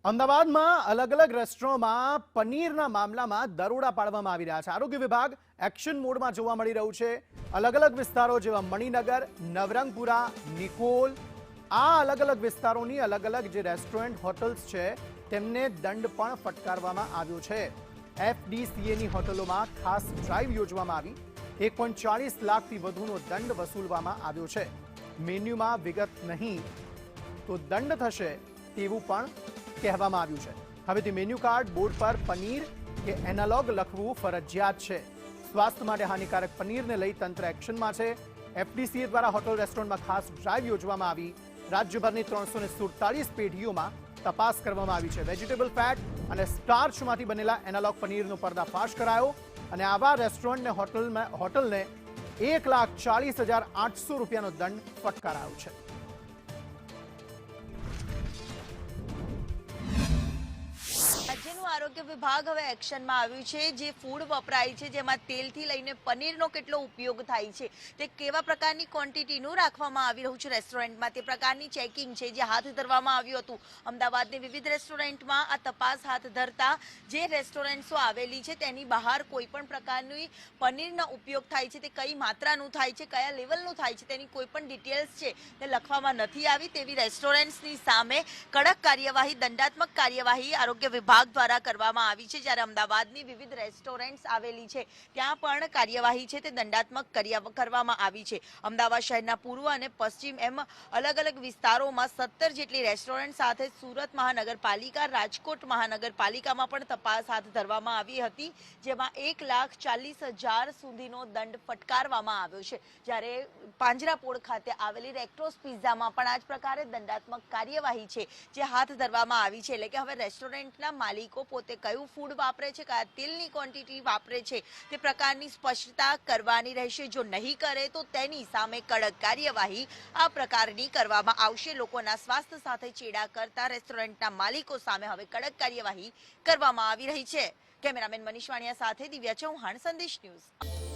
અમદાવાદમાં અલગ અલગ રેસ્ટોરન્ટમાં પનીરના મામલામાં દરોડા પાડવામાં આવી રહ્યા છે। આરોગ્ય વિભાગ એક્શન મોડમાં જોવા મળી રહ્યું છે। અલગ અલગ વિસ્તારો જેવા મણિનગર, નવરંગપુરા, નિકોલ, આ અલગ અલગ વિસ્તારોની અલગ અલગ જે રેસ્ટોરન્ટ હોટલ્સ છે તેમને દંડ પણ ફટકારવામાં આવ્યો છે। એફડીસીએની હોટલોમાં ખાસ ડ્રાઈવ યોજવામાં આવી 1.40 લાખથી વધુનો દંડ વસૂલવામાં આવ્યો છે। મેન્યુમાં વિગત નહીં તો દંડ થશે તેવું પણ કહેવામાં આવ્યું છે। હવેથી મેન્યુ કાર્ડ બોર્ડ પર પનીર કે એનાલોગ લખવું ફરજિયાત છે। સ્વાસ્થ્ય માટે હાનિકારક પનીરને લઈ તંત્ર એક્શનમાં છે। એફડીસીએ દ્વારા હોટલ રેસ્ટોરન્ટમાં ખાસ ડ્રાઈવ યોજવામાં આવી રાજ્યભરની 347 પેઢીઓમાં તપાસ કરવામાં આવી છે। વેજીટેબલ ફેટ અને સ્ટાર્ચમાંથી બનેલા એનાલોગ પનીરનો પર્દાફાશ કરાયો અને આવા રેસ્ટોરન્ટને હોટલને 1,40,800 રૂપિયાનો દંડ ફટકારાયો છે। રાજ્યનું આરોગ્ય વિભાગ હવે એક્શનમાં આવ્યું છે। જે ફૂડ વપરાય છે જેમાં તેલથી લઈને પનીરનો કેટલો ઉપયોગ થાય છે, તે કેવા પ્રકારની ક્વોન્ટિટીનું રાખવામાં આવી રહ્યું છે રેસ્ટોરન્ટમાં, તે પ્રકારની ચેકિંગ છે જે હાથ ધરવામાં આવ્યું હતું। અમદાવાદની વિવિધ રેસ્ટોરન્ટમાં આ તપાસ હાથ ધરતા જે રેસ્ટોરન્ટ્સો આવેલી છે તેની બહાર કોઈ પણ પ્રકારની પનીરનો ઉપયોગ થાય છે, તે કઈ માત્રાનું થાય છે, કયા લેવલનું થાય છે, તેની કોઈ પણ ડિટેલ્સ છે તે લખવામાં નથી આવી। તેવી રેસ્ટોરન્ટ્સની સામે કડક કાર્યવાહી, દંડાત્મક કાર્યવાહી આરોગ્ય વિભાગ દ્વારા કરવામાં આવી છે। જ્યારે અમદાવાદની વિવિધ રેસ્ટોરન્ટ્સ આવેલી છે ત્યાં પણ કાર્યવાહી છે તે દંડાત્મક કરવામાં આવી છે। અમદાવાદ શહેરના પૂર્વ અને પશ્ચિમ એમ અલગ અલગ વિસ્તારોમાં 17 જેટલી રેસ્ટોરન્ટ સાથે સુરત મહાનગરપાલિકા, રાજકોટ મહાનગરપાલિકામાં પણ તપાસ હાથ ધરવામાં આવી હતી, જેમાં 1,40,000 સુધીનો દંડ ફટકારવામાં આવ્યો છે। જ્યારે પાંજરાપોળ ખાતે આવેલી રેક્ટોસ પિઝામાં પણ આ જ પ્રકારે દંડાત્મક કાર્યવાહી છે જે હાથ ધરવામાં આવી છે। એટલે કે હવે રેસ્ટોરન્ટના માલિકો પોતે કયું ફૂડ વાપરે છે, કયા તેલની ક્વોન્ટિટી વાપરે છે તે પ્રકારની સ્પષ્ટતા કરવાની રહેશે। જો નહીં કરે તો તેની સામે કડક કાર્યવાહી આ પ્રકારની કરવામાં આવશે। લોકોના સ્વાસ્થ્ય સાથે ચેડા કરતા રેસ્ટોરન્ટના માલિકો સામે હવે કડક કાર્યવાહી કરવામાં આવી રહી છે। કેમેરામેન મનીષ વાણિયા સાથે દિવ્યા ચૌહાણ, સંદેશ ન્યૂઝ।